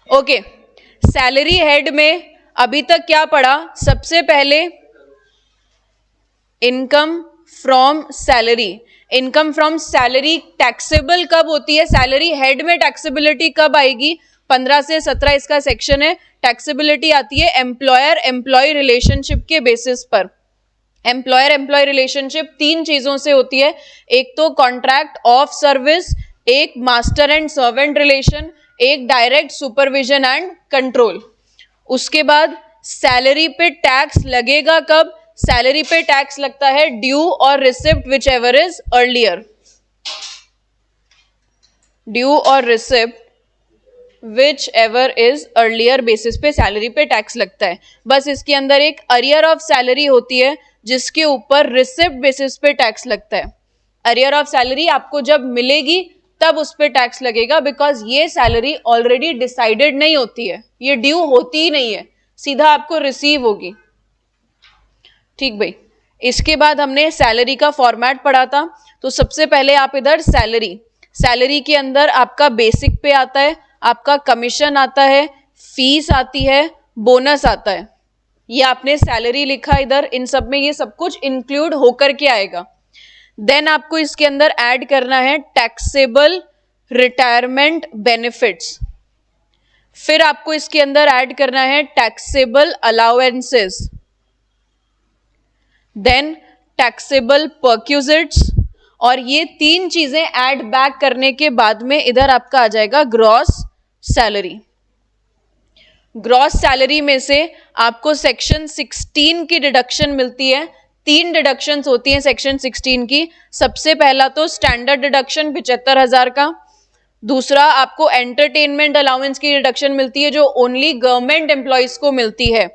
Okay, salary head में अभी तक क्या पढ़ा? सबसे पहले income from salary. Income from salary taxable कब होती है? सैलरी हेड में टैक्सेबिलिटी कब आएगी? 15 से 17 इसका सेक्शन है। टैक्सेबिलिटी आती है एम्प्लॉयर एम्प्लॉय रिलेशनशिप के बेसिस पर। एम्प्लॉयर एम्प्लॉय रिलेशनशिप 3 चीजों से होती है, एक तो कॉन्ट्रैक्ट ऑफ सर्विस, एक मास्टर एंड सर्वेंट रिलेशन, एक डायरेक्ट सुपरविजन एंड कंट्रोल। उसके बाद सैलरी पे टैक्स लगेगा कब? सैलरी पे टैक्स लगता है ड्यू और receipt whichever is earlier. Due और receipt whichever is earlier basis पे सैलरी पे टैक्स लगता है। बस इसके अंदर एक अरियर ऑफ सैलरी होती है जिसके ऊपर रिसिप्ट बेसिस पे टैक्स लगता है। अरियर ऑफ सैलरी आपको जब मिलेगी तब उस पर टैक्स लगेगा, बिकॉज ये सैलरी ऑलरेडी डिसाइडेड नहीं होती है, ये ड्यू होती ही नहीं है, सीधा आपको रिसीव होगी। ठीक भाई, इसके बाद हमने सैलरी का फॉर्मेट पढ़ा था। तो सबसे पहले आप इधर सैलरी के अंदर आपका बेसिक पे आता है, आपका कमीशन आता है, फीस आती है, बोनस आता है। ये आपने सैलरी लिखा इधर, इन सब में ये सब कुछ इंक्लूड होकर के आएगा। देन आपको इसके अंदर ऐड करना है टैक्सेबल रिटायरमेंट बेनिफिट्स। फिर आपको इसके अंदर ऐड करना है taxable allowances, then taxable perquisites, और ये 3 चीजें ऐड बैक करने के बाद में इधर आपका आ जाएगा ग्रॉस सैलरी। ग्रॉस सैलरी में से आपको सेक्शन 16 की डिडक्शन मिलती है। 3 डिडक्शंस होती हैं सेक्शन 16 की। सबसे पहला तो स्टैंडर्ड डिडक्शन 75,000 का। दूसरा आपको एंटरटेनमेंट अलाउंस की डिडक्शन मिलती है जो ओनली गवर्नमेंट एम्प्लॉयज को मिलती है,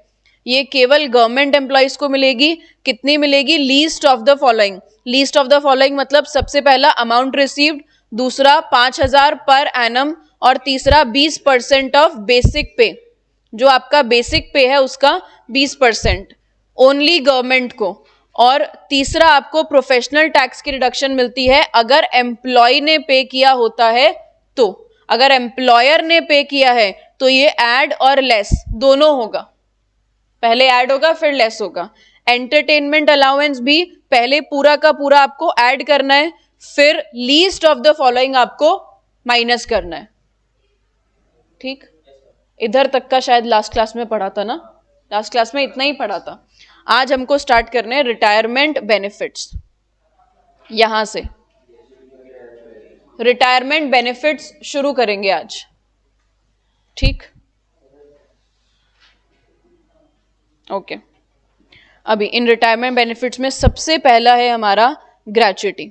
ये केवल गवर्नमेंट एम्प्लॉयज को मिलेगी। कितनी मिलेगी? Least of the following. Least of the following मतलब सबसे पहला अमाउंट रिसीव्ड, दूसरा 5,000 पर एनम, और तीसरा 20% ऑफ बेसिक पे। जो आपका बेसिक पे है उसका 20% ओनली गवर्नमेंट को। और तीसरा आपको प्रोफेशनल टैक्स की रिडक्शन मिलती है अगर एम्प्लॉय ने पे किया होता है तो। अगर एम्प्लॉयर ने पे किया है तो ये ऐड और लेस दोनों होगा, पहले ऐड होगा फिर लेस होगा। एंटरटेनमेंट अलाउंस भी पहले पूरा का पूरा आपको ऐड करना है, फिर लीस्ट ऑफ द फॉलोइंग आपको माइनस करना है। ठीक, इधर तक का शायद लास्ट क्लास में पढ़ा था ना, लास्ट क्लास में इतना ही पढ़ा था। आज हमको स्टार्ट करने हैं रिटायरमेंट बेनिफिट्स। यहां से रिटायरमेंट बेनिफिट्स शुरू करेंगे आज। ठीक, ओके। अभी इन रिटायरमेंट बेनिफिट्स में सबसे पहला है हमारा ग्रेच्युटी।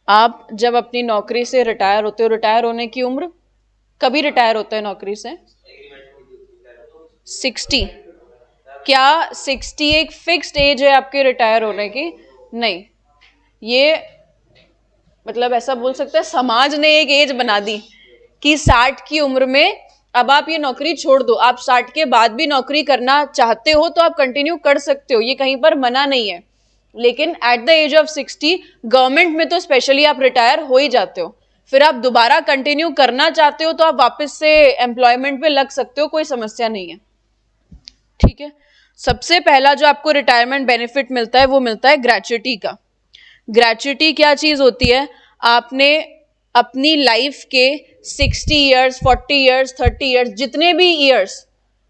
आप जब अपनी नौकरी से रिटायर होते हो, रिटायर होने की उम्र कभी रिटायर होता है नौकरी से? 60। क्या 60 एक फिक्स्ड एज है आपके रिटायर होने की? नहीं, ये मतलब ऐसा बोल सकते हैं समाज ने एक एज बना दी कि 60 की उम्र में अब आप ये नौकरी छोड़ दो। आप 60 के बाद भी नौकरी करना चाहते हो तो आप कंटिन्यू कर सकते हो, ये कहीं पर मना नहीं है। लेकिन at the age of 60 government में तो स्पेशली आप रिटायर हो ही जाते हो। फिर आप दोबारा कंटिन्यू करना चाहते हो तो आप वापस से एम्प्लॉयमेंट पे लग सकते हो, कोई समस्या नहीं है। ठीक है, सबसे पहला जो आपको रिटायरमेंट बेनिफिट मिलता है वो मिलता है ग्रेच्युटी का। ग्रेच्युटी क्या चीज होती है? आपने अपनी लाइफ के 60 ईयर्स, 40 ईयर्स, 30 ईयर्स, जितने भी ईयर्स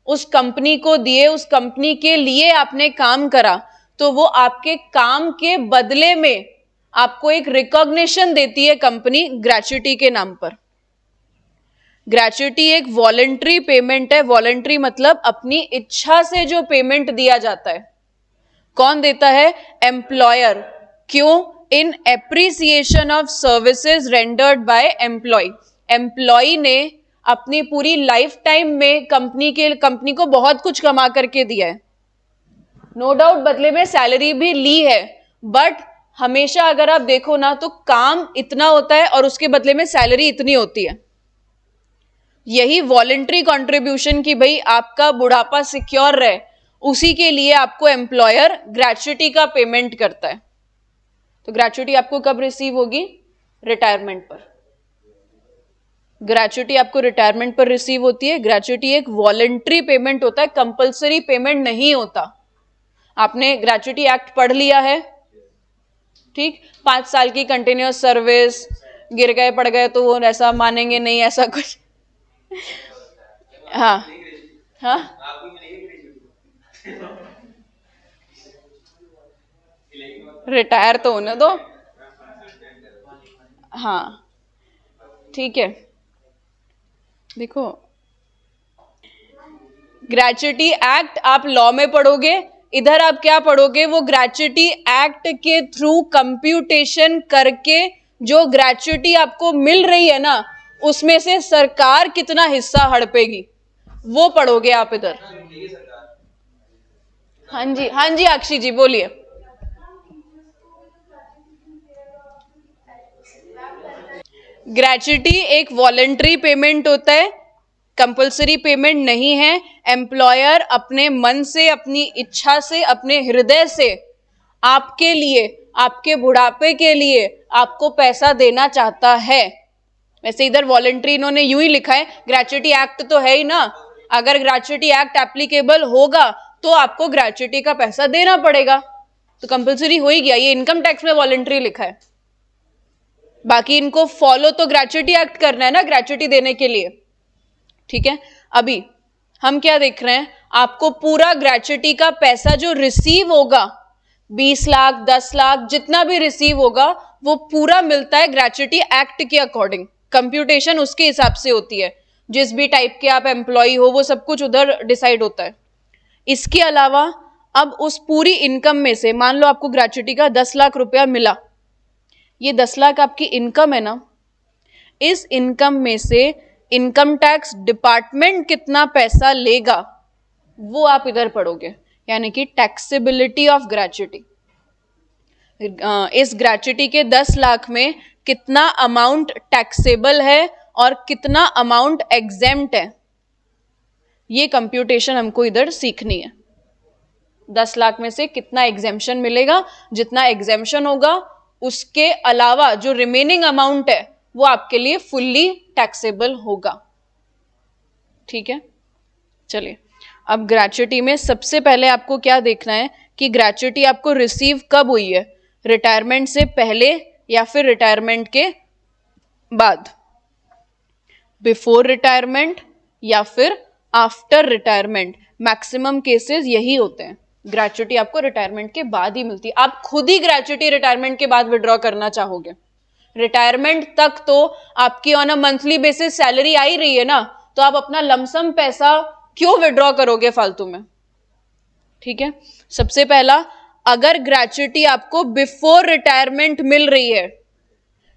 उस कंपनी को दिए, उस कंपनी के लिए आपने काम करा, तो वो आपके काम के बदले में आपको एक रिकॉग्निशन देती है कंपनी ग्रेच्युटी के नाम पर। ग्रेच्युटी एक वॉलंटरी पेमेंट है। वॉलंटरी मतलब अपनी इच्छा से जो पेमेंट दिया जाता है। कौन देता है? एम्प्लॉयर। क्यों? In appreciation of services rendered by employee. Employee ने अपनी पूरी लाइफ टाइम में कंपनी को बहुत कुछ कमा करके दिया है, नो डाउट बदले में सैलरी भी ली है, बट हमेशा अगर आप देखो ना तो काम इतना होता है और उसके बदले में सैलरी इतनी होती है। यही वॉलंटरी कंट्रीब्यूशन की भाई आपका बुढ़ापा सिक्योर रहे, उसी के लिए आपको एम्प्लॉयर ग्रेच्युटी का पेमेंट करता है। तो ग्रेच्युटी आपको कब रिसीव होगी? रिटायरमेंट पर। ग्रेचुटी आपको रिटायरमेंट पर रिसीव होती है। ग्रेचुटी एक वॉलंटरी पेमेंट होता है, कंपल्सरी पेमेंट नहीं होता। आपने ग्रेचुटी एक्ट पढ़ लिया है, ठीक। 5 साल की कंटिन्यूअस सर्विस, गिर गए पड़ गए तो वो ऐसा मानेंगे नहीं, ऐसा कुछ। हाँ हाँ, रिटायर तो होने दो। हाँ ठीक है, देखो ग्रेचुटी एक्ट आप लॉ में पढ़ोगे, इधर आप क्या पढ़ोगे, वो ग्रेचुटी एक्ट के थ्रू कंप्यूटेशन करके जो ग्रेचुटी आपको मिल रही है ना, उसमें से सरकार कितना हिस्सा हड़पेगी वो पढ़ोगे आप इधर। हाँ जी, हाँ जी अक्षी जी बोलिए। ग्रेचुटी एक वॉलंटरी पेमेंट होता है, कंपल्सरी पेमेंट नहीं है। एम्प्लॉयर अपने मन से, अपनी इच्छा से, अपने हृदय से आपके लिए, आपके बुढ़ापे के लिए आपको पैसा देना चाहता है। वैसे इधर वॉलंटरी इन्होंने यूं ही लिखा है, ग्रेचुटी एक्ट तो है ही ना, अगर ग्रेचुटी एक्ट एप्लीकेबल होगा तो आपको ग्रेचुटी का पैसा देना पड़ेगा, तो कंपल्सरी हो ही गया। ये इनकम टैक्स में वॉलंटरी लिखा है, बाकी इनको फॉलो तो ग्रेचुटी एक्ट करना है ना ग्रेचुटी देने के लिए, ठीक है। अभी हम क्या देख रहे हैं, आपको पूरा ग्रेचुटी का पैसा जो रिसीव होगा, 20 लाख 10 लाख जितना भी रिसीव होगा, वो पूरा मिलता है ग्रेचुटी एक्ट के अकॉर्डिंग। कंप्यूटेशन उसके हिसाब से होती है, जिस भी टाइप के आप एम्प्लॉय हो वो सब कुछ उधर डिसाइड होता है। इसके अलावा अब उस पूरी इनकम में से मान लो आपको ग्रेचुटी का 10 लाख रुपया मिला, ये 10 लाख आपकी इनकम है ना, इस इनकम में से इनकम टैक्स डिपार्टमेंट कितना पैसा लेगा वो आप इधर पढ़ोगे, यानी कि टैक्सेबिलिटी ऑफ ग्रेचुटी। इस ग्रेचुटी के 10 लाख में कितना अमाउंट टैक्सेबल है और कितना अमाउंट एग्जेम्प्ट है, ये कंप्यूटेशन हमको इधर सीखनी है। 10 लाख में से कितना एग्जेम्पशन मिलेगा, जितना एग्जेम्पशन होगा उसके अलावा जो रिमेनिंग अमाउंट है वो आपके लिए फुल्ली टैक्सेबल होगा, ठीक है। चलिए अब ग्रेचुटी में सबसे पहले आपको क्या देखना है कि ग्रेचुटी आपको रिसीव कब हुई है, रिटायरमेंट से पहले या फिर रिटायरमेंट के बाद, बिफोर रिटायरमेंट या फिर आफ्टर रिटायरमेंट। मैक्सिमम केसेस यही होते हैं, ग्रेचुटी आपको रिटायरमेंट के बाद ही मिलती है। आप खुद ही ग्रेचुटी रिटायरमेंट के बाद विड्रॉ करना चाहोगे, रिटायरमेंट तक तो आपकी on a monthly basis salary आ ही रही है ना, तो आप अपना लमसम पैसा क्यों विड्रॉ करोगे फालतू में, ठीक है। सबसे पहला, अगर ग्रेचुटी आपको बिफोर रिटायरमेंट मिल रही है,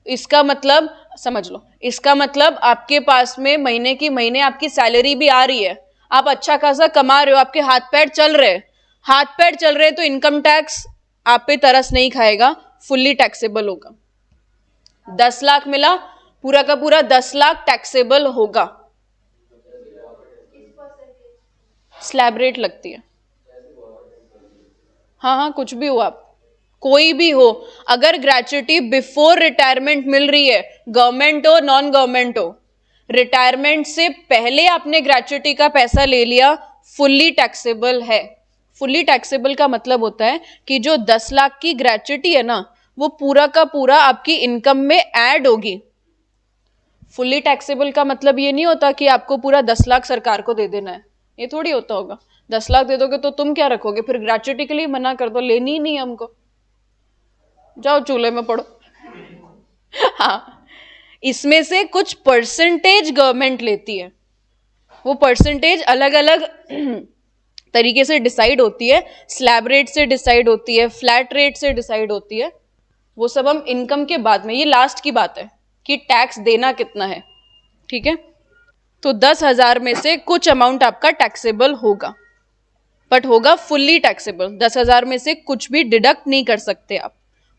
इसका मतलब समझ लो, इसका मतलब आपके पास में महीने की महीने आपकी सैलरी भी आ रही है, आप अच्छा खासा कमा रहे हो, आपके हाथ पैर चल रहे हैं, हाथ पैर चल रहे हैं तो इनकम टैक्स आप पे तरस नहीं खाएगा, फुल्ली टैक्सेबल होगा। 10 लाख मिला, पूरा का पूरा 10 लाख टैक्सेबल होगा। स्लैब रेट लगती है, हाँ हाँ कुछ भी हो, आप कोई भी हो, अगर ग्रेचुटी बिफोर रिटायरमेंट मिल रही है, गवर्नमेंट हो नॉन गवर्नमेंट हो, रिटायरमेंट से पहले आपने ग्रेचुटी का पैसा ले लिया, फुल्ली टैक्सेबल है। फुल्ली टैक्सेबल का मतलब होता है कि जो 10 लाख की ग्रेचुटी है ना, वो पूरा का पूरा आपकी इनकम में ऐड होगी। फुल्ली टैक्सेबल का मतलब ये नहीं होता कि आपको पूरा 10 लाख सरकार को दे देना है, ये थोड़ी होता होगा। 10 लाख दे दोगे तो तुम क्या रखोगे, फिर ग्रेचुटी के लिए मना कर दो, लेनी ही नहीं हमको, जाओ चूल्हे में पड़ो। हाँ, इसमें से कुछ परसेंटेज गवर्नमेंट लेती है, वो परसेंटेज अलग अलग तरीके से डिसाइड होती है, स्लैब रेट से डिसाइड होती है, फ्लैट रेट से डिसाइड होती है, वो सब हम इनकम के बाद में, ये लास्ट की बात है कि टैक्स देना कितना है, ठीक है। तो 10,000 में से कुछ अमाउंट आपका टैक्सेबल होगा, बट होगा फुल्ली टैक्सेबल। 10,000 में से कुछ भी डिडक्ट नहीं कर सकते आप,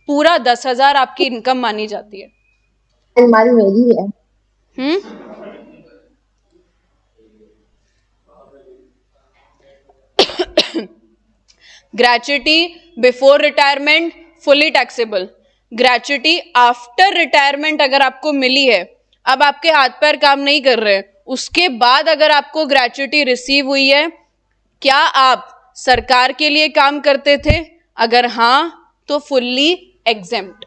पूरा 10,000 आपकी इनकम मानी जाती है। हमारी मेरी है। Gratuity before retirement fully taxable, gratuity after retirement अगर आपको मिली है, अब आपके हाथ पैर काम नहीं कर रहे, उसके बाद अगर आपको ग्रेच्युटी रिसीव हुई है, क्या आप सरकार के लिए काम करते थे? अगर हाँ तो फुल्ली एग्जेम्प्ट,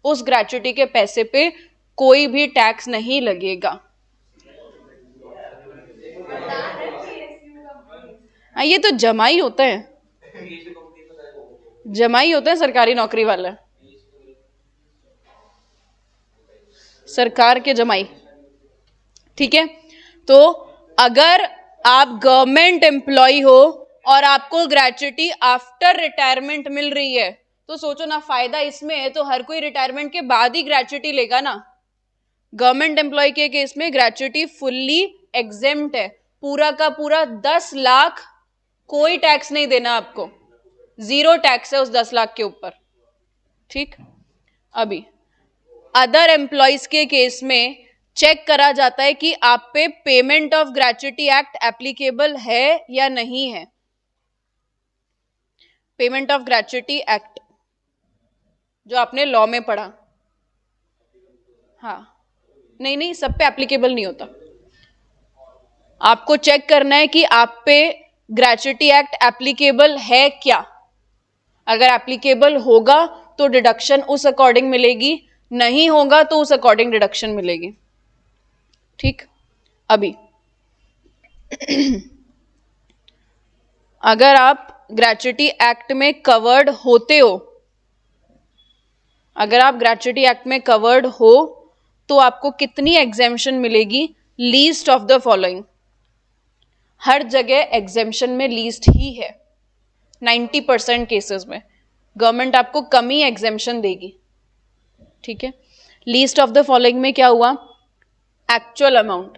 उस ग्रेच्युटी के पैसे पे कोई भी टैक्स नहीं लगेगा। हाँ, ये तो जमाई होता है, जमाई होता है सरकारी नौकरी वाला, सरकार के जमाई। ठीक है, तो अगर आप गवर्नमेंट एम्प्लॉय हो और आपको ग्रेच्युटी आफ्टर रिटायरमेंट मिल रही है, तो सोचो ना, फायदा इसमें है तो हर कोई रिटायरमेंट के बाद ही ग्रेच्युटी लेगा ना। गवर्नमेंट एम्प्लॉय के केस में ग्रेच्युटी फुल्ली एग्जेम्प्ट है, पूरा का पूरा 10 लाख, कोई टैक्स नहीं देना आपको, 0 टैक्स है उस 10 लाख के ऊपर। ठीक, अभी अदर एम्प्लॉयज के केस में चेक करा जाता है कि आप पे payment of gratuity act applicable है या नहीं है। पेमेंट ऑफ ग्रेच्युटी एक्ट जो आपने लॉ में पढ़ा, हाँ, नहीं, सब पे एप्लीकेबल नहीं होता। आपको चेक करना है कि आप पे ग्रेच्युटी एक्ट एप्लीकेबल है क्या। अगर एप्लीकेबल होगा तो डिडक्शन उस अकॉर्डिंग मिलेगी, नहीं होगा तो उस अकॉर्डिंग डिडक्शन मिलेगी। ठीक, अभी अगर आप ग्रेच्युटी एक्ट में कवर्ड होते हो, अगर आप ग्रेच्युटी एक्ट में कवर्ड हो तो आपको कितनी एग्जेम्पशन मिलेगी? Least of the following. हर जगह एग्जेम्पशन में लीस्ट ही है, 90% केसेस में गवर्नमेंट आपको कम ही एग्जेम्पशन देगी। ठीक है, लीस्ट ऑफ द फॉलोइंग में क्या हुआ? एक्चुअल अमाउंट,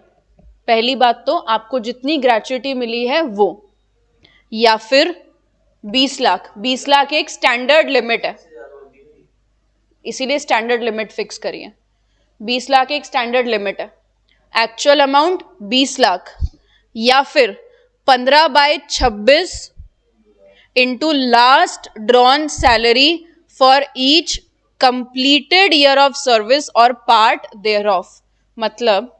पहली बात तो आपको जितनी ग्रेच्युटी मिली है वो, या फिर 20 लाख। 20 लाख एक स्टैंडर्ड लिमिट है, इसीलिए स्टैंडर्ड लिमिट फिक्स करिए। 20 लाख एक स्टैंडर्ड लिमिट है। एक्चुअल अमाउंट 20 लाख, या फिर 15/26 into last drawn salary for each completed year of service और पार्ट देयर ऑफ। मतलब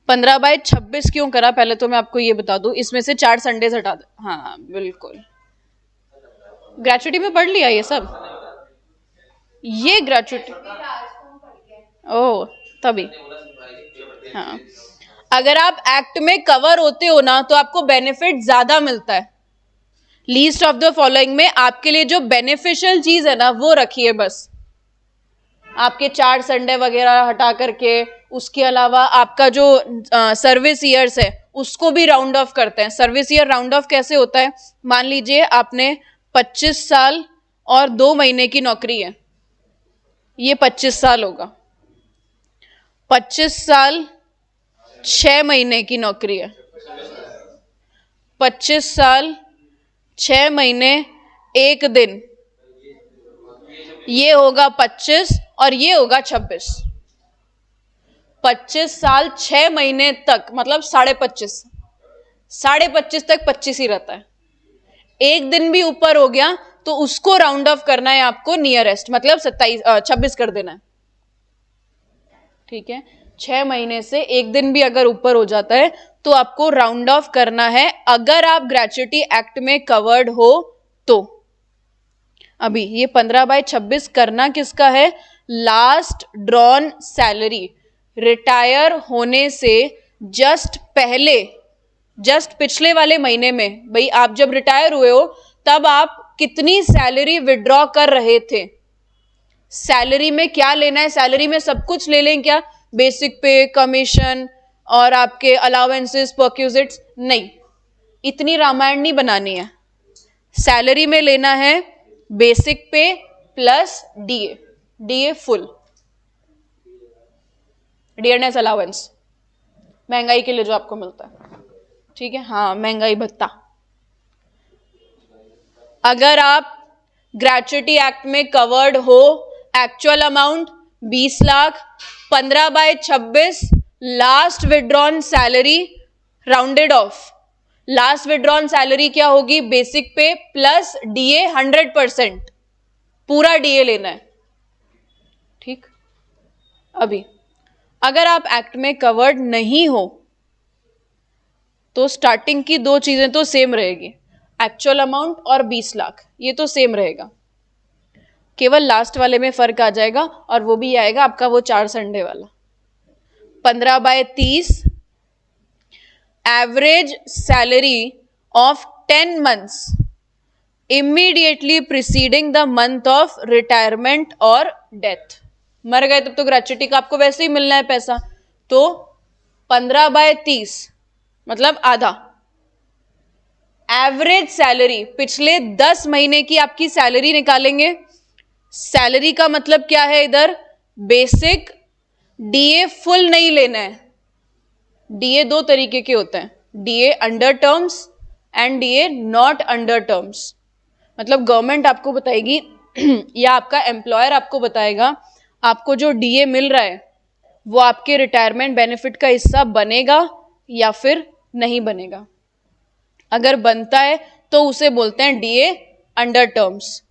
15/26 क्यों करा, पहले तो मैं आपको ये बता दूं, इसमें से 4 संडेज हटा दे। हाँ बिल्कुल, ग्रेच्युटी में पढ़ लिया ये सब, ये ग्रेच्युटी, ओह तभी। हाँ, अगर आप एक्ट में कवर होते हो ना तो आपको बेनिफिट ज्यादा मिलता है। लीस्ट ऑफ द फॉलोइंग में आपके लिए जो बेनिफिशियल चीज है ना वो रखिए बस, आपके 4 संडे वगैरह हटा करके। उसके अलावा आपका जो सर्विस ईयर्स है उसको भी राउंड ऑफ करते हैं। सर्विस ईयर राउंड ऑफ कैसे होता है? मान लीजिए आपने 25 साल और 2 महीने की नौकरी है, ये 25 साल होगा। 25 साल 6 महीने की नौकरी है, 25 साल 6 महीने 1 दिन, ये होगा 25 और ये होगा 26। 25 साल 6 महीने तक मतलब 25.5, 25.5 तक 25 ही रहता है। 1 दिन भी ऊपर हो गया तो उसको राउंड ऑफ करना है आपको नियरेस्ट, मतलब 26 कर देना है। ठीक है, 6 महीने से 1 दिन भी अगर ऊपर हो जाता है तो आपको राउंड ऑफ करना है, अगर आप ग्रेच्युटी एक्ट में कवर्ड हो तो। अभी ये 15/26 करना किसका है? लास्ट ड्रॉन सैलरी, रिटायर होने से जस्ट पहले, जस्ट पिछले वाले महीने में, भाई आप जब रिटायर हुए हो तब आप कितनी सैलरी विड्रॉ कर रहे थे। सैलरी में क्या लेना है? सैलरी में सब कुछ ले लें क्या? बेसिक पे, कमीशन और आपके अलाउंसेस, परक्यूजिट्स? नहीं, इतनी रामायण नहीं बनानी है। सैलरी में लेना है बेसिक पे plus DA, DA full, dearness allowance, महंगाई के लिए जो आपको मिलता है। ठीक है, हाँ, महंगाई भत्ता। अगर आप ग्रेच्युटी एक्ट में कवर्ड हो, actual amount 20 lakh, 15/26 last drawn salary rounded off. Last drawn salary क्या होगी? बेसिक पे प्लस डीए 100%, पूरा डीए लेना है। ठीक, अभी अगर आप एक्ट में कवर्ड नहीं हो तो स्टार्टिंग की दो चीजें तो सेम रहेगी, एक्चुअल अमाउंट और 20 लाख, ये तो सेम रहेगा, केवल लास्ट वाले में फर्क आ जाएगा और वो भी आएगा आपका वो 4 संडे वाला। 15/30 average salary of 10 months immediately preceding the month of retirement और डेथ। मर गए तब तो ग्रेच्युटी का आपको वैसे ही मिलना है पैसा, तो 15/30 मतलब आधा। एवरेज सैलरी पिछले 10 महीने की आपकी सैलरी निकालेंगे। सैलरी का मतलब क्या है इधर, बेसिक, डीए फुल नहीं लेना है। डीए दो तरीके के होते हैं, DA under terms and DA not under terms. मतलब गवर्नमेंट आपको बताएगी या आपका एम्प्लॉयर आपको बताएगा आपको जो डीए मिल रहा है वो आपके रिटायरमेंट बेनिफिट का हिस्सा बनेगा या फिर नहीं बनेगा। अगर बनता है तो उसे बोलते हैं डीए अंडर टर्म्स,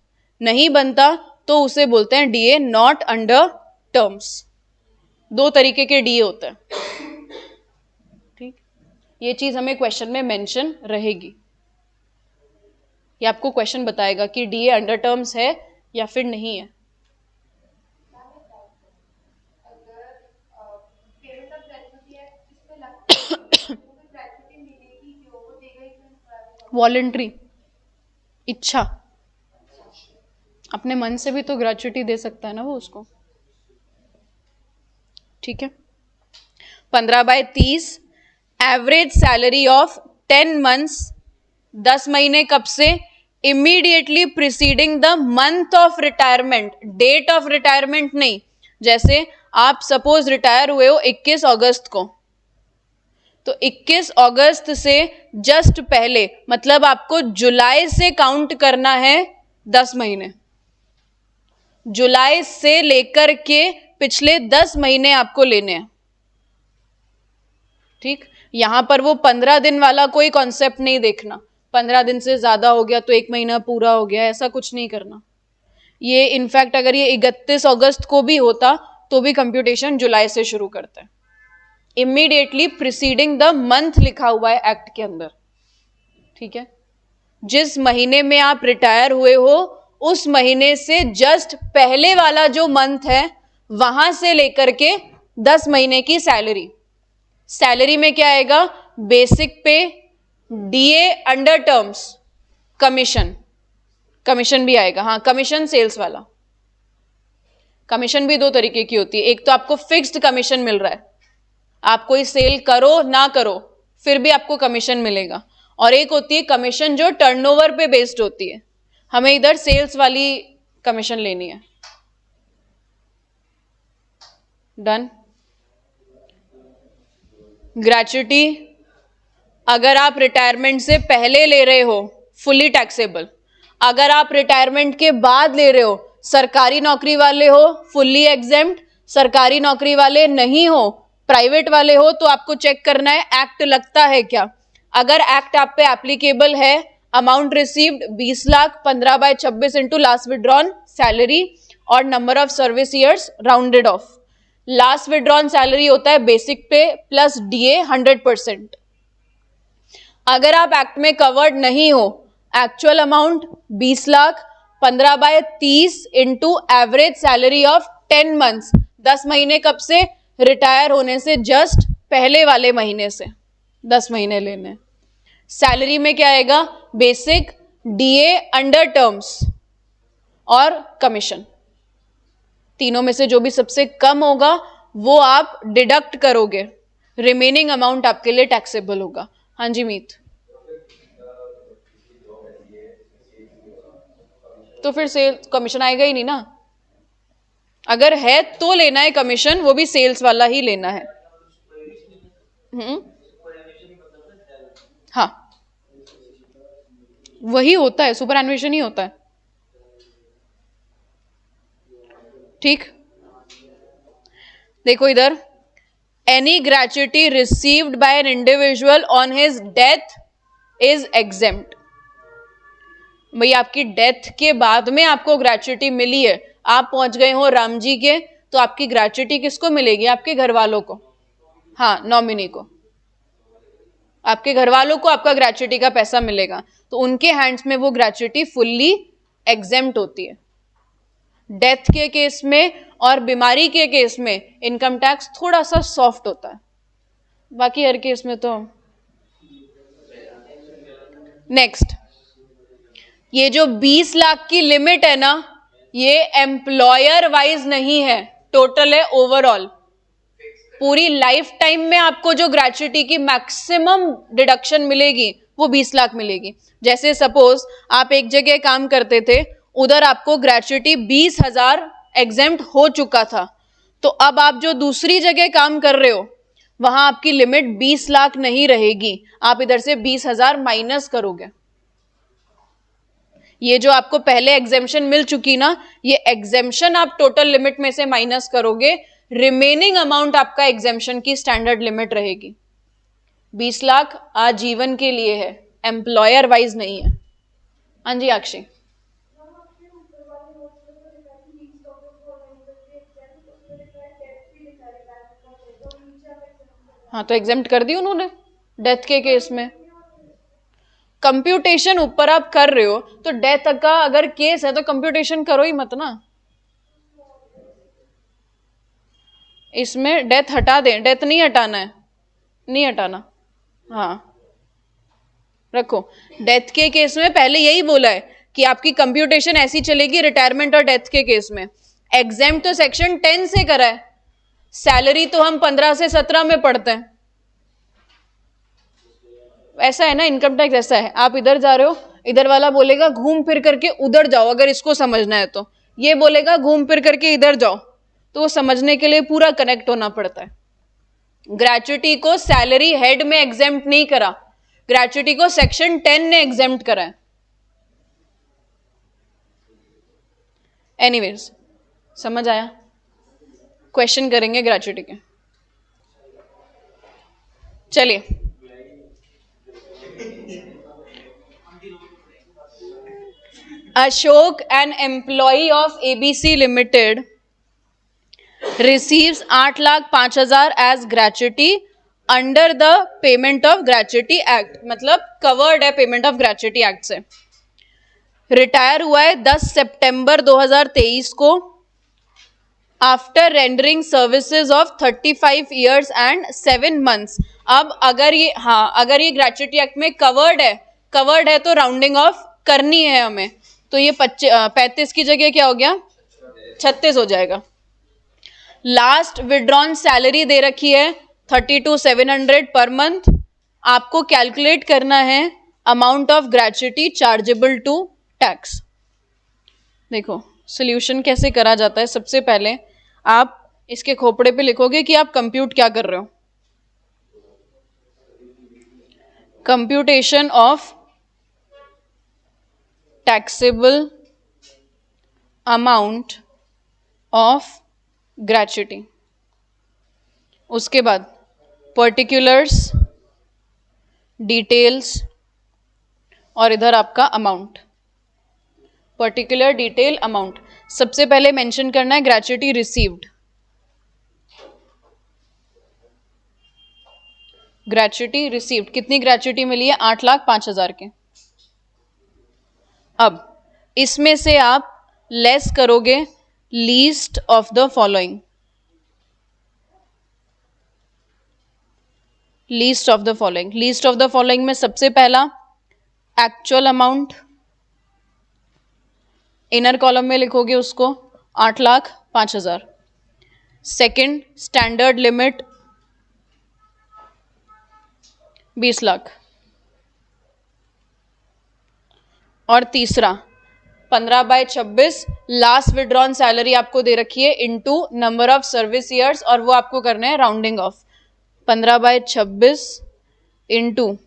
नहीं बनता तो उसे बोलते हैं डीए नॉट अंडर टर्म्स। दो तरीके के डीए होते हैं, ठीक। ये चीज हमें क्वेश्चन में मेंशन रहेगी, ये आपको क्वेश्चन बताएगा कि डीए अंडर टर्म्स है या फिर नहीं है। वॉलंटरी इच्छा, अपने मन से भी तो ग्रेच्युटी दे सकता है ना वो उसको, ठीक है। 15/30 एवरेज सैलरी ऑफ 10 months 10 महीने कब से, immediately preceding the month of retirement, date of retirement नहीं। जैसे आप सपोज रिटायर हुए हो 21 अगस्त को, तो 21 अगस्त से जस्ट पहले, मतलब आपको जुलाई से काउंट करना है 10 महीने, जुलाई से लेकर के पिछले 10 महीने आपको लेने हैं, ठीक। यहां पर वो 15 दिन वाला कोई कॉन्सेप्ट नहीं देखना, 15 दिन से ज्यादा हो गया तो 1 महीना पूरा हो गया, ऐसा कुछ नहीं करना। ये इनफैक्ट अगर ये 31 अगस्त को भी होता तो भी कंप्यूटेशन जुलाई से शुरू करता है। इमीडिएटली प्रिसीडिंग द मंथ लिखा हुआ है एक्ट के अंदर, ठीक है। जिस महीने में आप रिटायर हुए हो उस महीने से जस्ट पहले वाला जो मंथ है वहां से लेकर के 10 महीने की सैलरी। सैलरी में क्या आएगा, बेसिक पे, DA under terms, commission, commission भी आएगा, हाँ कमीशन सेल्स वाला। कमीशन भी दो तरीके की होती है, एक तो आपको फिक्स्ड कमीशन मिल रहा है, आप कोई सेल करो ना करो फिर भी आपको कमीशन मिलेगा, और एक होती है कमीशन जो टर्नओवर पे बेस्ड होती है, हमें इधर सेल्स वाली कमीशन लेनी है। डन। ग्रेच्युटी अगर आप रिटायरमेंट से पहले ले रहे हो फुली टैक्सेबल, अगर आप रिटायरमेंट के बाद ले रहे हो, सरकारी नौकरी वाले हो फुल्ली एग्जेम्प्ट, सरकारी नौकरी वाले नहीं हो प्राइवेट वाले हो तो आपको चेक करना है एक्ट लगता है क्या। अगर एक्ट आप पे एप्लीकेबल है, amount received 20 lakh 15/26 into last drawn salary और number of service years rounded off. Last drawn salary होता है बेसिक पे प्लस डीए 100%। अगर आप एक्ट में कवर्ड नहीं हो, actual amount 20 lakh 15/30 into average salary of 10 months, 10 महीने कब से, रिटायर होने से जस्ट पहले वाले महीने से 10 महीने लेने। सैलरी में क्या आएगा, बेसिक, डीए अंडर टर्म्स और कमीशन, तीनों में से जो भी सबसे कम होगा वो आप डिडक्ट करोगे, रिमेनिंग अमाउंट आपके लिए टैक्सेबल होगा। हाँ जी मीत, तो फिर सेल्स कमीशन आएगा ही नहीं ना, अगर है तो लेना है कमीशन, वो भी सेल्स वाला ही लेना है। हाँ वही होता है, सुपर एनुएशन ही होता है, ठीक। देखो इधर, any gratuity received by an individual on his death is exempt. भाई आपकी डेथ के बाद में आपको ग्रेच्युटी मिली है, आप पहुंच गए हो राम जी के तो आपकी ग्रेच्युटी किसको मिलेगी? आपके घर वालों को, हाँ नॉमिनी को, आपके घर वालों को आपका ग्रेच्युटी का पैसा मिलेगा, तो उनके हैंड्स में वो ग्रेच्युटी फुल्ली एग्जेम्प्ट होती है। डेथ के केस में और बीमारी के केस में इनकम टैक्स थोड़ा सा सॉफ्ट होता है, बाकी हर केस में तो। नेक्स्ट, ये जो 20 लाख की लिमिट है ना, ये एम्प्लॉयर वाइज नहीं है, टोटल है ओवरऑल। पूरी लाइफ टाइम में आपको जो ग्रेच्युटी की मैक्सिमम डिडक्शन मिलेगी वो 20 लाख मिलेगी। जैसे सपोज आप एक जगह काम करते थे, उधर आपको ग्रेच्युटी 20,000 एग्जेम्प्ट हो चुका था, तो अब आप जो दूसरी जगह काम कर रहे हो वहां आपकी लिमिट 20 लाख नहीं रहेगी, आप इधर से 20,000 माइनस करोगे। ये जो आपको पहले एग्जेम्पशन मिल चुकी ना, ये एग्जेम्पशन आप टोटल लिमिट में से माइनस करोगे, रिमेनिंग अमाउंट आपका एग्जेम्पशन की स्टैंडर्ड लिमिट रहेगी। 20 लाख आजीवन के लिए है, एम्प्लॉयर वाइज नहीं है। हाँ जी अक्षय। हाँ तो एग्जेम्प्ट कर दी उन्होंने डेथ के केस में। कंप्यूटेशन ऊपर आप कर रहे हो, तो डेथ का अगर केस है तो कंप्यूटेशन करो ही मत ना, इसमें डेथ हटा दें, डेथ नहीं हटाना है, नहीं हटाना, हाँ रखो। डेथ के केस में पहले यही बोला है कि आपकी कंप्यूटेशन ऐसी चलेगी रिटायरमेंट और डेथ के केस में। एग्जेम्प्ट तो सेक्शन 10 से करा है, सैलरी तो हम 15 से 17 में पढ़ते हैं। ऐसा है ना, इनकम टैक्स ऐसा है, आप इधर जा रहे हो, इधर वाला बोलेगा घूम फिर करके उधर जाओ, अगर इसको समझना है तो ये बोलेगा घूम फिर करके इधर जाओ, तो वो समझने के लिए पूरा कनेक्ट होना पड़ता है। ग्रेच्युटी को सैलरी हेड में एग्जेम्प्ट नहीं करा, ग्रेच्युटी को सेक्शन 10 ने एग्जेम्प्ट करा है। एनीवेज समझ आया? क्वेश्चन करेंगे ग्रेच्युटी के। चलिए, Ashok, an employee of ABC Limited, receives 8,05,000 as gratuity under the Payment of Gratuity Act, मतलब कवर्ड है पेमेंट ऑफ ग्रेच्युटी एक्ट से। रिटायर हुआ है 10 सितंबर 2023 को, after rendering services of 35 years and 7 months। अब अगर ये ग्रेच्युटी एक्ट में कवर्ड है तो राउंडिंग ऑफ करनी है हमें, तो ये 35 की जगह क्या हो गया, 36 हो जाएगा। लास्ट विड्रॉन सैलरी दे रखी है 32,700 पर मंथ। आपको कैलकुलेट करना है amount of gratuity chargeable to tax. देखो सोल्यूशन कैसे करा जाता है। सबसे पहले आप इसके खोपड़े पे लिखोगे कि आप कंप्यूट क्या कर रहे हो। Computation of taxable amount of gratuity, उसके बाद particulars, details और इधर आपका अमाउंट। Particular, detail, amount. सबसे पहले मेंशन करना है ग्रेच्युटी रिसीव्ड। ग्रेच्युटी रिसीव्ड कितनी ग्रेच्युटी मिली है? 8,05,000 के। अब इसमें से आप लेस करोगे least of the following. Least of the following, least of the following में सबसे पहला एक्चुअल अमाउंट, इनर कॉलम में लिखोगे उसको 8,05,000। सेकंड स्टैंडर्ड लिमिट 20 लाख, और तीसरा 15/26 लास्ट विड्रॉन सैलरी आपको दे रखी है into number of service years, और वो आपको करना है राउंडिंग ऑफ। 15/26 इंटू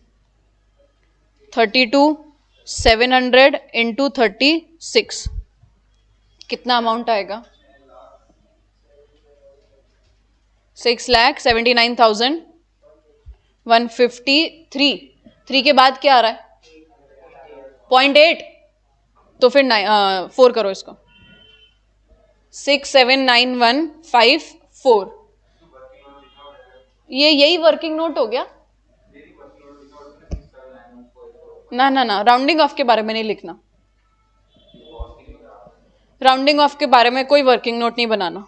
32,700 इंटू 36, कितना अमाउंट आएगा? 6,79,153। 3 के बाद क्या आ रहा है? 0.8, तो फिर 4 करो इसको, 679,154। ये यही वर्किंग नोट हो गया ना ना ना, राउंडिंग ऑफ के बारे में नहीं लिखना, राउंडिंग ऑफ के बारे में कोई वर्किंग नोट नहीं बनाना,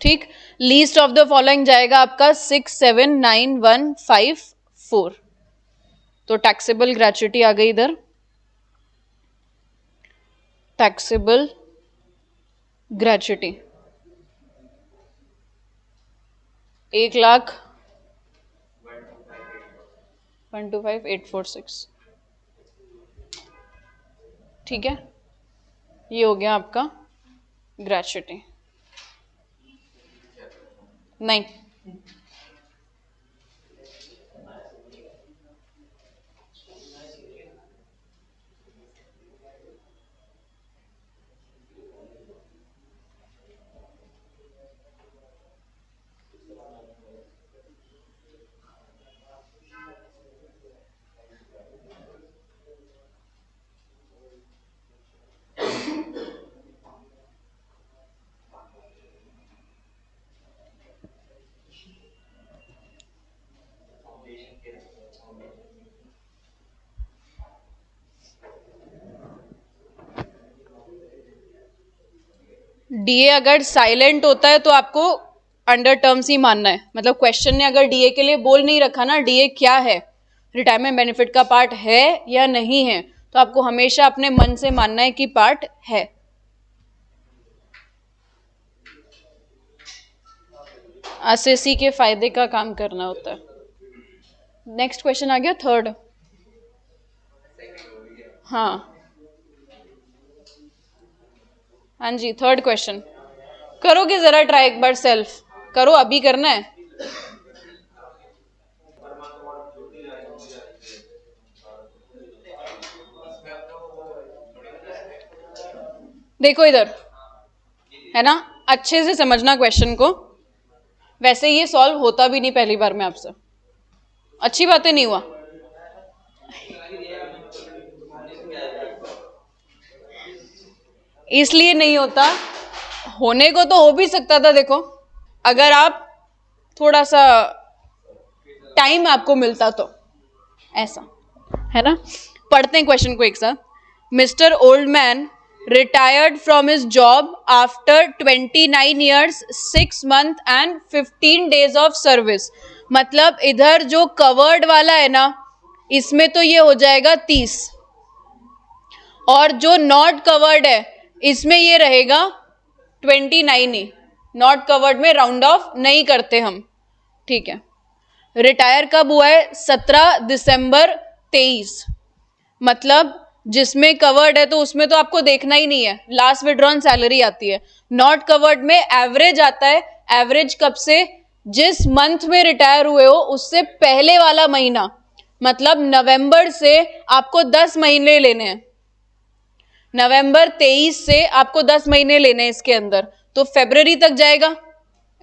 ठीक। लीस्ट ऑफ द फॉलोइंग जाएगा आपका 679,154। तो टैक्सेबल ग्रेच्युटी आ गई इधर, टैक्सेबल ग्रेच्युटी 1,01,25,846, ठीक है। ये हो गया आपका ग्रेच्युटी। नहीं, डीए अगर साइलेंट होता है तो आपको अंडर टर्म्स ही मानना है, मतलब क्वेश्चन ने अगर डीए के लिए बोल नहीं रखा ना, डीए क्या है, रिटायरमेंट बेनिफिट का पार्ट है या नहीं है, तो आपको हमेशा अपने मन से मानना है कि पार्ट है। एसएससी के फायदे का काम करना होता है। नेक्स्ट क्वेश्चन आ गया थर्ड। हाँ हाँ जी, थर्ड क्वेश्चन करोगे जरा ट्राई एक बार, सेल्फ करो, अभी करना है। देखो इधर है ना, अच्छे से समझना क्वेश्चन को, वैसे ये सॉल्व होता भी नहीं पहली बार में आपसे, अच्छी बातें नहीं हुआ। इसलिए नहीं होता, होने को तो हो भी सकता था, देखो अगर आप थोड़ा सा टाइम आपको मिलता तो, ऐसा है ना। पढ़ते हैं क्वेश्चन को एक साथ। Mister old man retired from his job after 29 years 6 months and 15 days of service। मतलब इधर जो कवर्ड वाला है ना, इसमें तो ये हो जाएगा 30, और जो नॉट कवर्ड है इसमें ये रहेगा 29 ही। नॉट कवर्ड में राउंड ऑफ नहीं करते हम, ठीक है। रिटायर कब हुआ है? 17 दिसंबर 23। मतलब जिसमें कवर्ड है तो उसमें तो आपको देखना ही नहीं है, लास्ट विड्रॉन सैलरी आती है। नॉट कवर्ड में एवरेज आता है। एवरेज कब से? जिस मंथ में रिटायर हुए हो उससे पहले वाला महीना, मतलब नवंबर से आपको 10 महीने लेने हैं। नवंबर 23 से आपको 10 महीने लेने हैं इसके अंदर, तो फरवरी तक जाएगा।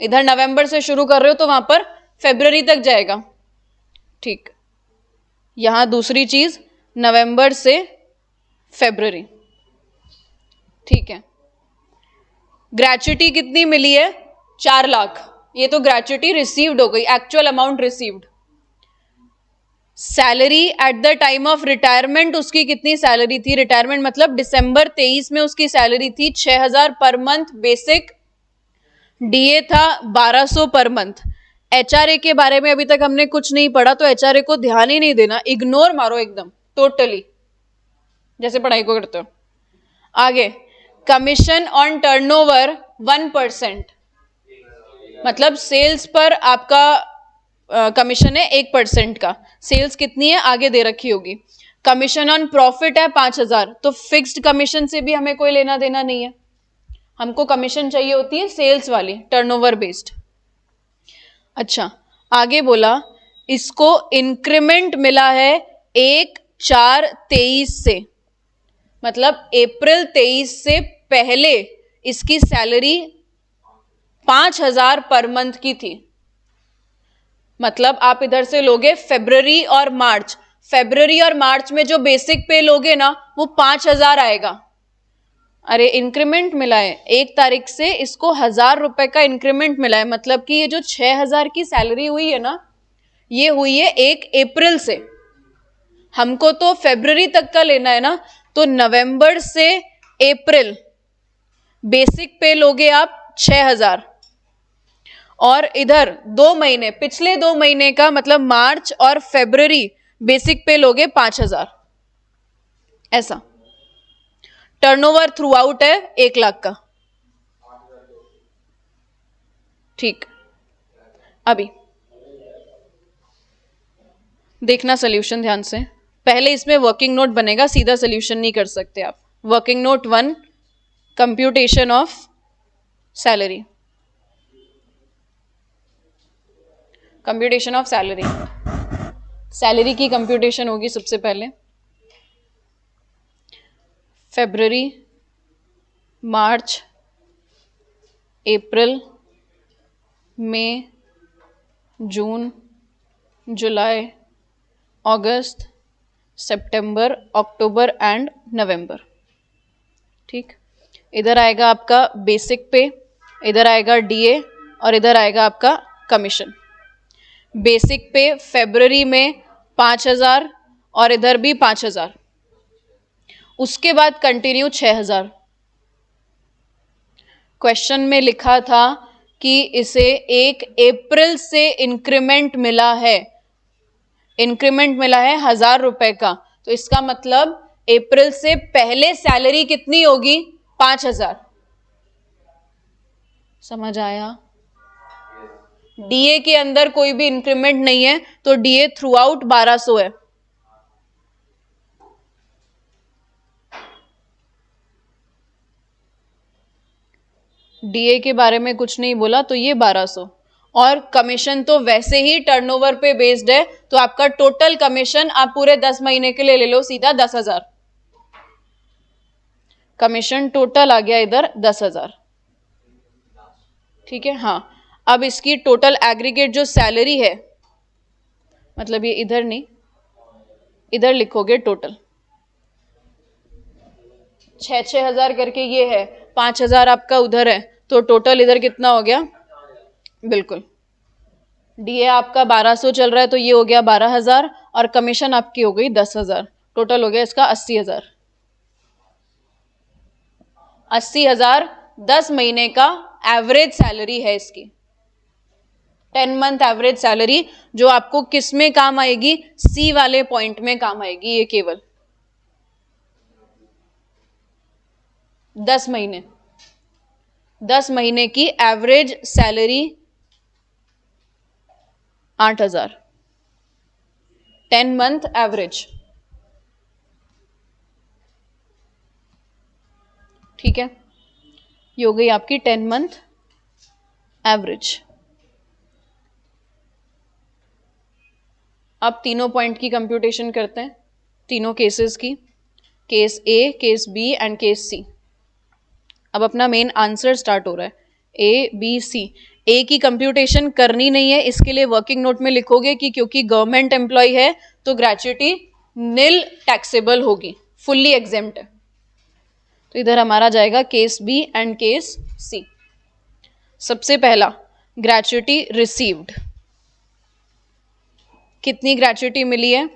इधर नवंबर से शुरू कर रहे हो तो वहां पर फरवरी तक जाएगा, ठीक। यहां दूसरी चीज, नवंबर से फरवरी, ठीक है। ग्रेच्युटी कितनी मिली है? 4 लाख। ये तो ग्रेच्युटी रिसीव्ड हो गई, actual amount received. Salary at the time of retirement उसकी कितनी सैलरी थी? रिटायरमेंट मतलब दिसंबर 23 में उसकी सैलरी थी 6,000 पर मंथ बेसिक, डीए था 1200 पर मंथ। एचआरए के बारे में अभी तक हमने कुछ नहीं पढ़ा, तो एचआरए को ध्यान ही नहीं देना, इग्नोर मारो एकदम टोटली, जैसे पढ़ाई को करते हो। आगे, कमीशन ऑन टर्नओवर 1%, मतलब सेल्स पर आपका कमीशन है 1% का। सेल्स कितनी है आगे दे रखी होगी। कमीशन ऑन प्रॉफिट है 5,000, तो फिक्स्ड कमीशन से भी हमें कोई लेना देना नहीं है, हमको कमीशन चाहिए होती है सेल्स वाली, टर्नओवर बेस्ड। अच्छा, आगे बोला इसको इंक्रीमेंट मिला है 1/4/23 से, मतलब अप्रैल 23 से पहले इसकी सैलरी 5,000 पर मंथ की थी। मतलब आप इधर से लोगे फरवरी और मार्च, फरवरी और मार्च में जो बेसिक पे लोगे ना वो 5,000 आएगा। अरे इंक्रीमेंट मिला है 1 तारीख से, इसको 1,000 रुपए का इंक्रीमेंट मिला है, मतलब कि ये जो 6,000 की सैलरी हुई है ना, ये हुई है 1 अप्रैल से। हमको तो फरवरी तक का लेना है ना, तो नवंबर से अप्रैल बेसिक पे लोगे आप 6,000, और इधर 2 महीने, पिछले 2 महीने का मतलब मार्च और फरवरी बेसिक पे लोगे 5,000। ऐसा टर्नओवर थ्रू आउट है 1 लाख का। ठीक, अभी देखना सोल्यूशन ध्यान से। पहले इसमें वर्किंग नोट बनेगा, सीधा सोल्यूशन नहीं कर सकते आप। Working note 1, computation of salary. Computation of salary, salary की कंप्यूटेशन होगी सबसे पहले। फरवरी, मार्च, अप्रैल, मई, जून, जुलाई, अगस्त, सितंबर, अक्टूबर एंड नवंबर। ठीक, इधर आएगा आपका बेसिक पे, इधर आएगा डीए, और इधर आएगा आपका कमीशन। बेसिक पे फरवरी में 5,000 और इधर भी 5,000, उसके बाद कंटिन्यू 6,000। क्वेश्चन में लिखा था कि इसे 1 अप्रैल से इंक्रीमेंट मिला है, इंक्रीमेंट मिला है 1,000 रुपए का, तो इसका मतलब अप्रैल से पहले सैलरी कितनी होगी? 5,000। समझ आया? डीए के अंदर कोई भी इंक्रीमेंट नहीं है, तो डीए थ्रू आउट 1,200 है। डीए के बारे में कुछ नहीं बोला, तो ये 1,200, और कमीशन तो वैसे ही टर्नओवर पे बेस्ड है, तो आपका टोटल कमीशन आप पूरे 10 महीने के लिए ले लो सीधा 10,000। कमीशन टोटल आ गया इधर 10,000। ठीक है, हाँ। अब इसकी टोटल एग्रीगेट जो सैलरी है, मतलब ये इधर नहीं, इधर लिखोगे टोटल 6,000 करके ये है, 5,000 आपका उधर है, तो टोटल इधर कितना हो गया? बिल्कुल, डीए आपका 1,200 चल रहा है, तो ये हो गया 12,000, और कमीशन आपकी हो गई 10,000, टोटल हो गया इसका 80,000। 80,000 10 महीने का एवरेज सैलरी है इसकी, 10 मंथ एवरेज सैलरी, जो आपको किस में काम आएगी? सी वाले पॉइंट में काम आएगी। ये केवल 10 महीने, 10 महीने की एवरेज सैलरी 8,000, 10 मंथ एवरेज। ठीक है, ये हो गई आपकी 10 मंथ एवरेज। अब तीनों पॉइंट की कंप्यूटेशन करते हैं, तीनों केसेस की, case A, case B and case C. अब अपना मेन आंसर स्टार्ट हो रहा है, ए बी सी। ए की कंप्यूटेशन करनी नहीं है, इसके लिए वर्किंग नोट में लिखोगे कि क्योंकि गवर्नमेंट एम्प्लॉय है तो ग्रेच्युटी निल टैक्सेबल होगी, फुल्ली एग्जेम्प्ट है। तो इधर हमारा जाएगा केस बी एंड केस सी। सबसे पहला, ग्रेच्युटी रिसीव्ड। कितनी ग्रेच्युटी मिली है?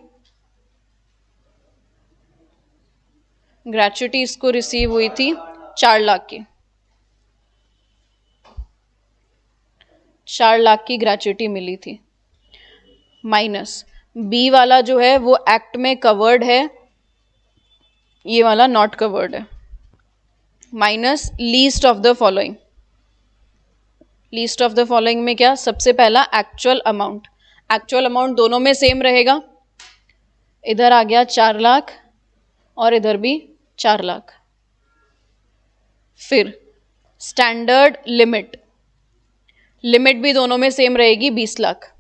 ग्रेच्युटी इसको रिसीव हुई थी 4 लाख की, 4 लाख की ग्रेच्युटी मिली थी, माइनस बी वाला जो है वो एक्ट में कवर्ड है, ये वाला नॉट कवर्ड है, minus least of the following. Least of the following में क्या? सबसे पहला एक्चुअल अमाउंट, एक्चुअल अमाउंट दोनों में सेम रहेगा, इधर आ गया 4 लाख और इधर भी 4 लाख। फिर स्टैंडर्ड लिमिट, लिमिट भी दोनों में सेम रहेगी 20 लाख।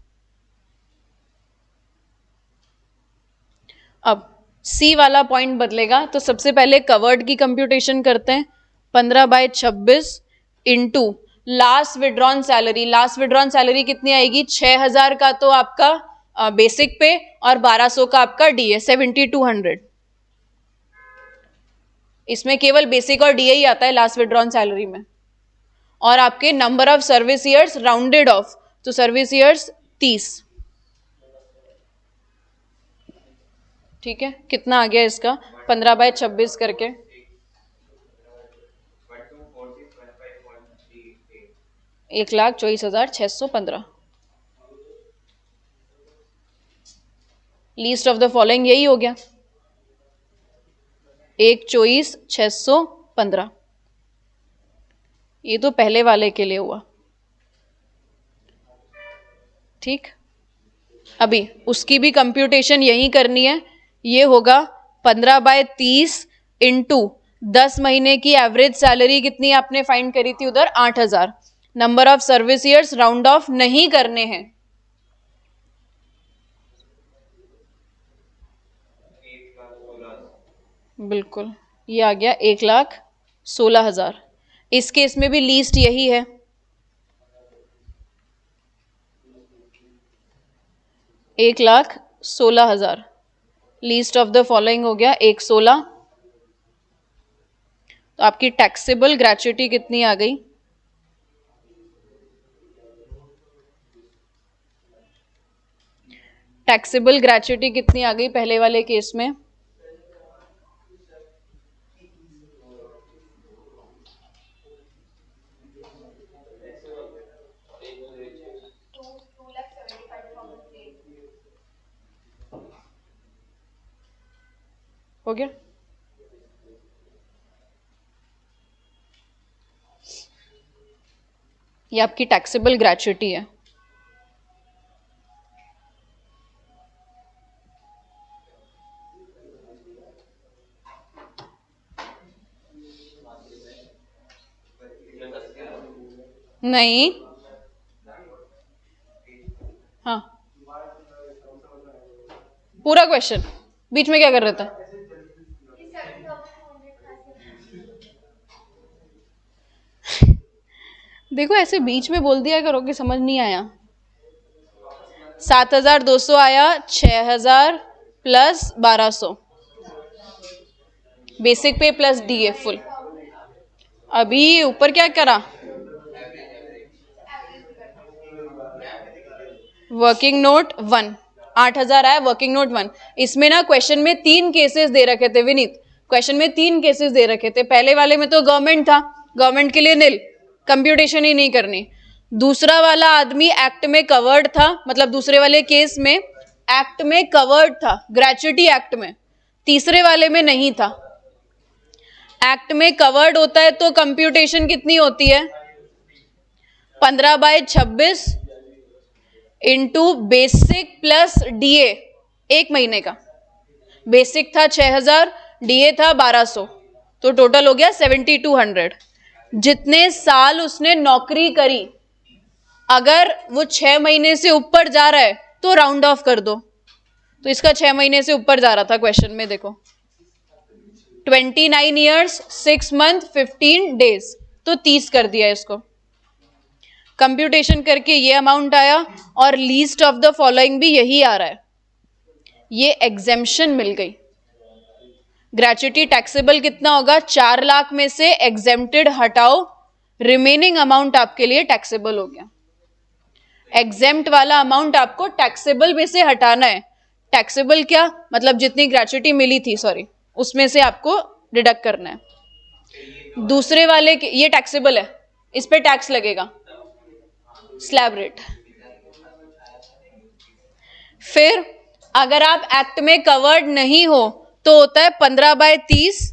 अब सी वाला पॉइंट बदलेगा, तो सबसे पहले कवर्ड की कंप्यूटेशन करते हैं, 15/26 into last drawn salary. Last drawn salary कितनी आएगी? 6,000 का तो आपका बेसिक पे और 1,200 का आपका डीए, 7,200। इसमें केवल बेसिक और डीए ही आता है लास्ट विड्रॉन सैलरी में। और आपके number of service years rounded of, तो सर्विस ईयर्स 30। ठीक है, कितना आ गया इसका 15/26 करके 1,24,615। लीस्ट ऑफ द फॉलोइंग यही हो गया 1,24,615। ये तो पहले वाले के लिए हुआ। ठीक, अभी उसकी भी कंप्यूटेशन यही करनी है। ये होगा 15/30 इंटू 10 महीने की एवरेज सैलरी कितनी आपने फाइंड करी थी उधर 8,000। Number of service years round of नहीं करने हैं। बिल्कुल, ये आ गया 1,16,000। इस केस में भी लीस्ट यही है। एक 1,16,000। लीस्ट ऑफ द फॉलोइंग हो गया 1,16। तो आपकी टैक्सेबल ग्रेच्युटी कितनी आ गई? टैक्सेबल ग्रेच्युटी कितनी आ गई पहले वाले केस में? हो गया? ये आपकी टैक्सेबल ग्रेच्युटी है। नहीं, हाँ, पूरा क्वेश्चन बीच में क्या कर रहा था? देखो ऐसे बीच में बोल दिया करो कि समझ नहीं आया। 7,200 आया, 6,000 प्लस 1,200 बेसिक पे प्लस डीए फुल। अभी ऊपर क्या करा? वर्किंग नोट 1, 8,000 आया वर्किंग नोट 1। इसमें ना क्वेश्चन में 3 केसेस दे रखे थे विनीत, क्वेश्चन में 3 केसेस दे रखे थे। पहले वाले में तो गवर्नमेंट था, गवर्नमेंट के लिए निल, कंप्यूटेशन ही नहीं करनी। दूसरा वाला आदमी एक्ट में कवर्ड था, मतलब दूसरे वाले केस में एक्ट में कवर्ड था, ग्रेच्युटी एक्ट में। तीसरे वाले में नहीं था। एक्ट में कवर्ड होता है तो कंप्यूटेशन कितनी होती है? 15/26 इंटू बेसिक प्लस डीए, एक महीने का। बेसिक था 6,000, डीए था 1,200, तो टोटल हो गया 7,200। जितने साल उसने नौकरी करी, अगर वो 6 महीने से ऊपर जा रहा है तो राउंड ऑफ कर दो। तो इसका 6 महीने से ऊपर जा रहा था क्वेश्चन में, देखो 29 ईयर्स 6 मंथ 15 डेज, तो 30 कर दिया इसको। कंप्यूटेशन करके ये अमाउंट आया, और लीस्ट ऑफ द फॉलोइंग भी यही आ रहा है। ये एग्जेम्पशन मिल गई। ग्रेच्युटी टैक्सेबल कितना होगा? 4 लाख में से एग्जेम्प्टेड हटाओ, रिमेनिंग अमाउंट आपके लिए टैक्सेबल हो गया। एग्जेम्प्ट वाला अमाउंट आपको टैक्सेबल में से हटाना है। टैक्सेबल क्या मतलब? जितनी ग्रेच्युटी मिली थी, सॉरी, उसमें से आपको डिडक्ट करना है। दूसरे वाले ये टैक्सेबल है, इस पे टैक्स लगेगा, स्लैब रेट। फिर अगर आप एक्ट में कवर्ड नहीं हो तो होता है 15/30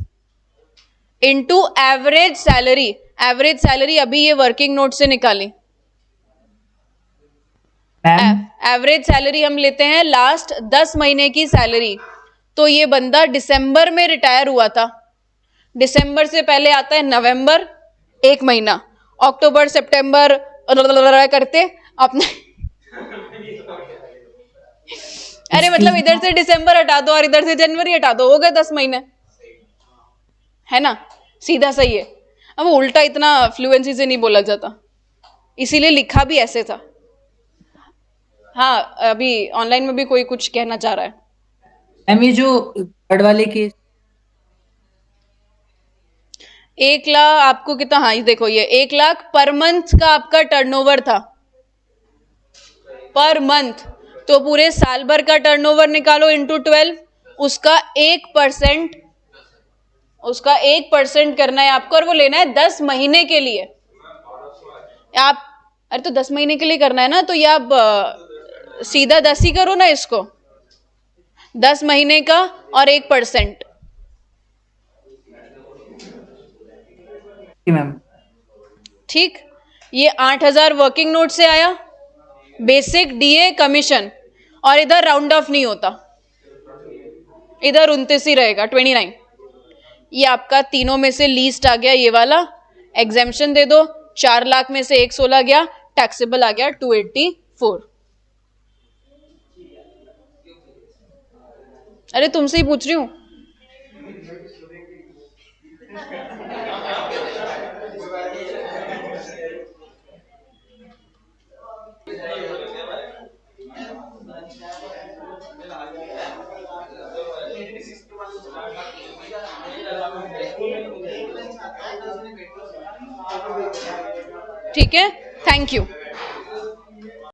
into average salary. Average salary अभी ये वर्किंग नोट से निकाली। एवरेज सैलरी हम लेते हैं लास्ट 10 महीने की सैलरी। तो ये बंदा दिसंबर में रिटायर हुआ था, दिसंबर से पहले आता है नवंबर, 1 महीना, अक्टूबर सितंबर करते अपने अरे मतलब इधर से दिसंबर हटा दो और इधर से जनवरी हटा दो, हो गए 10 महीने, है ना? सीधा सही है। अब उल्टा इतना फ्लुएंसी से नहीं बोला जाता, इसीलिए लिखा भी ऐसे था। हाँ, अभी ऑनलाइन में भी कोई कुछ कहना चाह रहा है। मैम ये जो थर्ड वाले केस 1 लाख आपको कितना, हाँ ये देखो, ये 1 लाख पर मंथ का आपका टर्नओवर था, पर मंथ। तो पूरे साल भर का टर्नओवर निकालो इंटू 12, उसका 1%, उसका 1% करना है आपको, और वो लेना है 10 महीने के लिए। आप, अरे तो 10 महीने के लिए करना है ना, तो ये आप सीधा 10 ही करो ना इसको, 10 महीने का और 1%। मैम ठीक, ये 8,000 वर्किंग नोट से आया, बेसिक डीए कमीशन, और इधर राउंड ऑफ नहीं होता, इधर 29 ही रहेगा, 29। ये आपका तीनों में से लीस्ट आ गया ये वाला, एग्जेम्पशन दे दो, 4 लाख में से 116 गया, टैक्सेबल आ गया 284। अरे तुमसे ही पूछ रही हूं। ठीक है, थैंक यू।